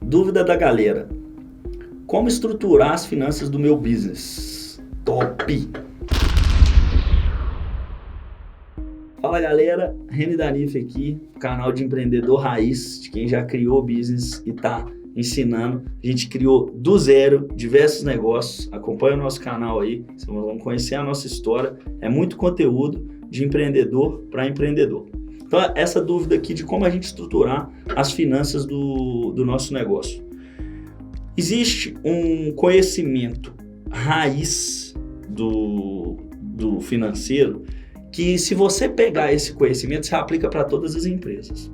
Dúvida da galera. Como estruturar as finanças do meu business? Top! Fala galera, Reni Danif aqui, canal de empreendedor raiz, de quem já criou business e está ensinando. A gente criou do zero diversos negócios, acompanha o nosso canal aí, vocês vão conhecer a nossa história. É muito conteúdo de empreendedor para empreendedor. Então essa dúvida aqui de como a gente estruturar as finanças do nosso negócio. Existe um conhecimento raiz do financeiro que, se você pegar esse conhecimento, você aplica para todas as empresas.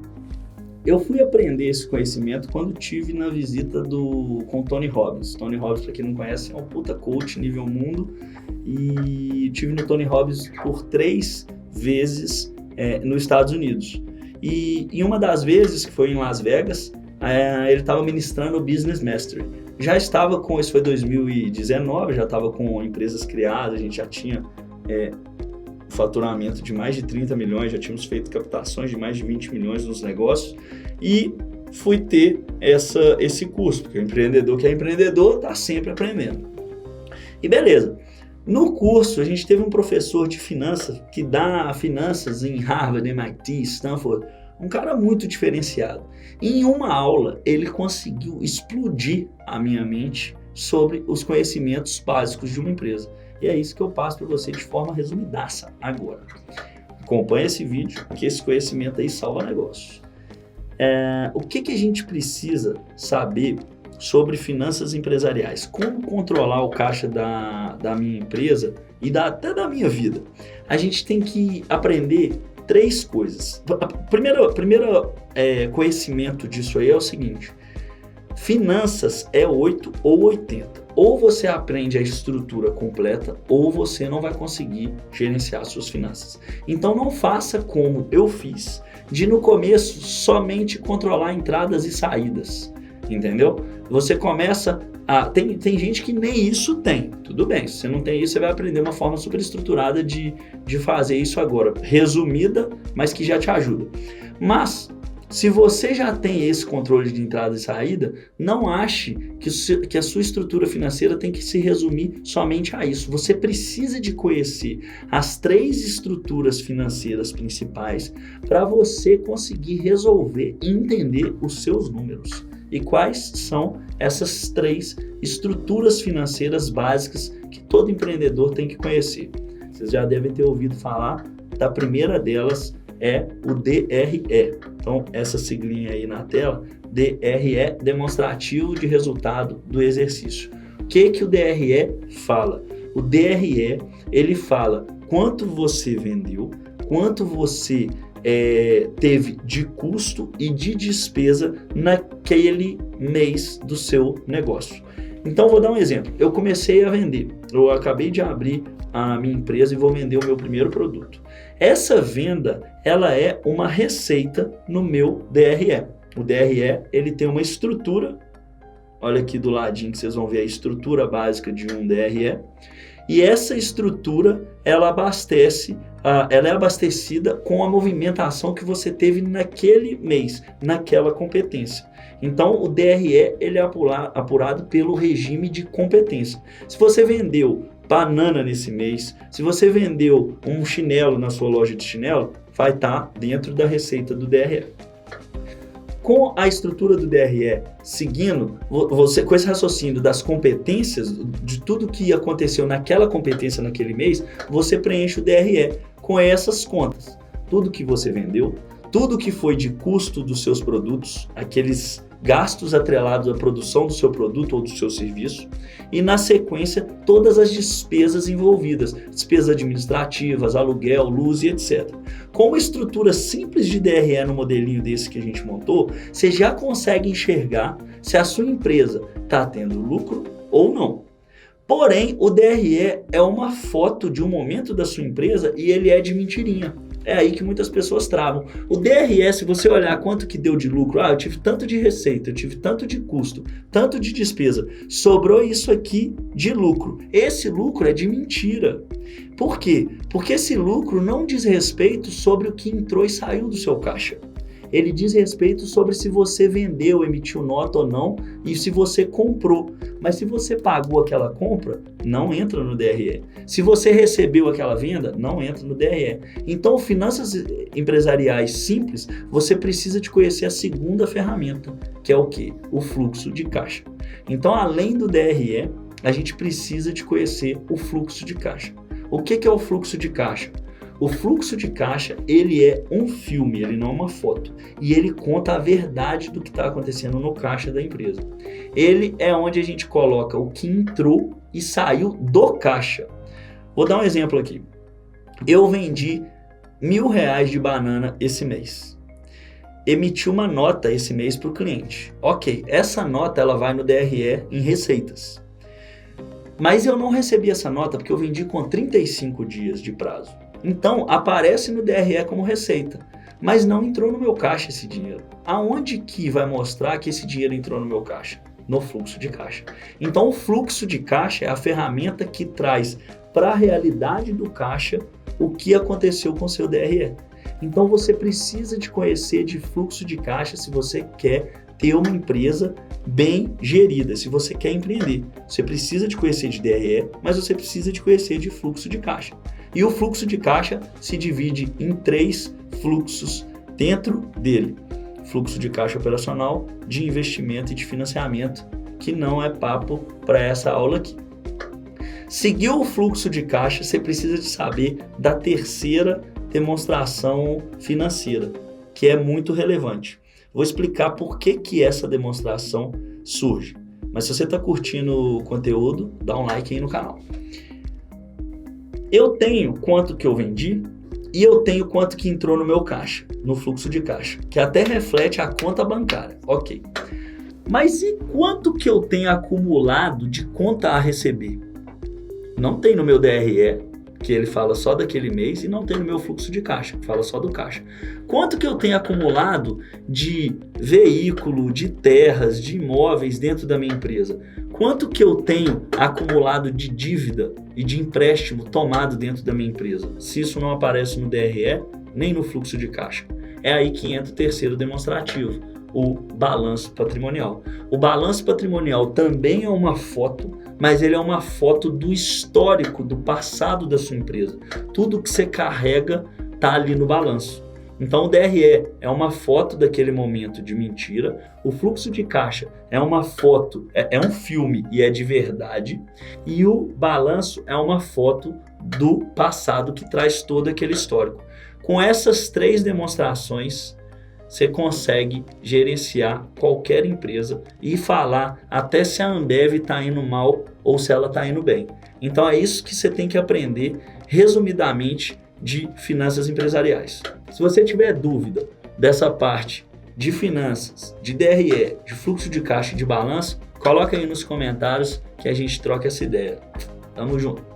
Eu fui aprender esse conhecimento quando tive na visita com o Tony Robbins. Tony Robbins, para quem não conhece, é um puta coach nível mundo. E tive no Tony Robbins por 3 vezes nos Estados Unidos. E em uma das vezes, que foi em Las Vegas, ele estava ministrando o Business Mastery. Já estava com, isso foi 2019, já estava com empresas criadas, a gente já tinha faturamento de mais de 30 milhões, já tínhamos feito captações de mais de 20 milhões nos negócios e fui ter esse curso, porque o empreendedor que é empreendedor está sempre aprendendo. E beleza, no curso a gente teve um professor de finanças que dá finanças em Harvard, MIT, Stanford, um cara muito diferenciado. Em uma aula, ele conseguiu explodir a minha mente sobre os conhecimentos básicos de uma empresa. E é isso que eu passo para você de forma resumidaça agora. Acompanhe esse vídeo, que esse conhecimento aí salva negócios. O que a gente precisa saber sobre finanças empresariais? Como controlar o caixa da minha empresa e até da minha vida? A gente tem que aprender 3 coisas. Primeiro conhecimento disso aí é o seguinte: finanças é 8 ou 80. Ou você aprende a estrutura completa, ou você não vai conseguir gerenciar suas finanças. Então não faça como eu fiz, de no começo somente controlar entradas e saídas, entendeu? Você começa tem gente que nem isso tem, tudo bem, se você não tem isso, você vai aprender uma forma super estruturada de fazer isso agora, resumida, mas que já te ajuda. Mas se você já tem esse controle de entrada e saída, não ache que a sua estrutura financeira tem que se resumir somente a isso. Você precisa de conhecer as 3 estruturas financeiras principais para você conseguir resolver e entender os seus números. E quais são essas 3 estruturas financeiras básicas que todo empreendedor tem que conhecer? Vocês já devem ter ouvido falar da primeira delas, é o DRE. Então, essa siglinha aí na tela, DRE, demonstrativo de resultado do exercício. O que o DRE fala? O DRE, ele fala quanto você vendeu, quanto você teve de custo e de despesa naquele mês do seu negócio. Então, vou dar um exemplo. Eu comecei a vender, eu acabei de abrir a minha empresa e vou vender o meu primeiro produto. Essa venda, ela é uma receita no meu DRE. O DRE, ele tem uma estrutura, olha aqui do ladinho que vocês vão ver a estrutura básica de um DRE, e essa estrutura, ela é abastecida com a movimentação que você teve naquele mês, naquela competência. Então, o DRE, ele é apurado pelo regime de competência. Se você vendeu banana nesse mês, se você vendeu um chinelo na sua loja de chinelo, vai estar dentro da receita do DRE. Com a estrutura do DRE seguindo, você, com esse raciocínio das competências, de tudo que aconteceu naquela competência naquele mês, você preenche o DRE com essas contas. Tudo que você vendeu, tudo que foi de custo dos seus produtos, aqueles gastos atrelados à produção do seu produto ou do seu serviço, e na sequência todas as despesas envolvidas, despesas administrativas, aluguel, luz e etc. Com uma estrutura simples de DRE no modelinho desse que a gente montou, você já consegue enxergar se a sua empresa está tendo lucro ou não. Porém, o DRE é uma foto de um momento da sua empresa e ele é de mentirinha. É aí que muitas pessoas travam. O DRE, se você olhar quanto que deu de lucro, eu tive tanto de receita, eu tive tanto de custo, tanto de despesa, sobrou isso aqui de lucro. Esse lucro é de mentira. Por quê? Porque esse lucro não diz respeito sobre o que entrou e saiu do seu caixa. ele diz respeito sobre se você vendeu, emitiu nota ou não e se você comprou. Mas se você pagou aquela compra, não entra no DRE. Se você recebeu aquela venda, não entra no DRE. Então, finanças empresariais simples, você precisa de conhecer a segunda ferramenta, que é o quê? O fluxo de caixa. Então, além do DRE, a gente precisa de conhecer o fluxo de caixa. O que é o fluxo de caixa? O fluxo de caixa, ele é um filme, ele não é uma foto. E ele conta a verdade do que está acontecendo no caixa da empresa. Ele é onde a gente coloca o que entrou e saiu do caixa. Vou dar um exemplo aqui. Eu vendi R$1.000 de banana esse mês. Emiti uma nota esse mês para o cliente. Ok, essa nota ela vai no DRE em receitas. Mas eu não recebi essa nota porque eu vendi com 35 dias de prazo. Então, aparece no DRE como receita, mas não entrou no meu caixa esse dinheiro. Aonde que vai mostrar que esse dinheiro entrou no meu caixa? No fluxo de caixa. Então, o fluxo de caixa é a ferramenta que traz para a realidade do caixa o que aconteceu com o seu DRE. Então, você precisa de conhecer de fluxo de caixa se você quer ter uma empresa bem gerida, se você quer empreender. Você precisa de conhecer de DRE, mas você precisa de conhecer de fluxo de caixa. E o fluxo de caixa se divide em 3 fluxos dentro dele. Fluxo de caixa operacional, de investimento e de financiamento, que não é papo para essa aula aqui. Seguiu o fluxo de caixa, você precisa de saber da terceira demonstração financeira, que é muito relevante. Vou explicar por que essa demonstração surge. Mas se você está curtindo o conteúdo, dá um like aí no canal. Eu tenho quanto que eu vendi e eu tenho quanto que entrou no meu caixa, no fluxo de caixa, que até reflete a conta bancária. Ok. Mas e quanto que eu tenho acumulado de conta a receber? Não tem no meu DRE, que ele fala só daquele mês, e não tem no meu fluxo de caixa, que fala só do caixa. Quanto que eu tenho acumulado de veículo, de terras, de imóveis dentro da minha empresa? Quanto que eu tenho acumulado de dívida e de empréstimo tomado dentro da minha empresa? Se isso não aparece no DRE, nem no fluxo de caixa. É aí que entra o terceiro demonstrativo, o balanço patrimonial. O balanço patrimonial também é uma foto, mas ele é uma foto do histórico, do passado da sua empresa. Tudo que você carrega está ali no balanço. Então o DRE é uma foto daquele momento de mentira, o fluxo de caixa é uma foto, é um filme e é de verdade, e o balanço é uma foto do passado que traz todo aquele histórico. Com essas 3 demonstrações, você consegue gerenciar qualquer empresa e falar até se a Ambev está indo mal ou se ela está indo bem. Então é isso que você tem que aprender resumidamente de finanças empresariais. Se você tiver dúvida dessa parte de finanças, de DRE, de fluxo de caixa e de balanço, coloca aí nos comentários que a gente troca essa ideia. Tamo junto!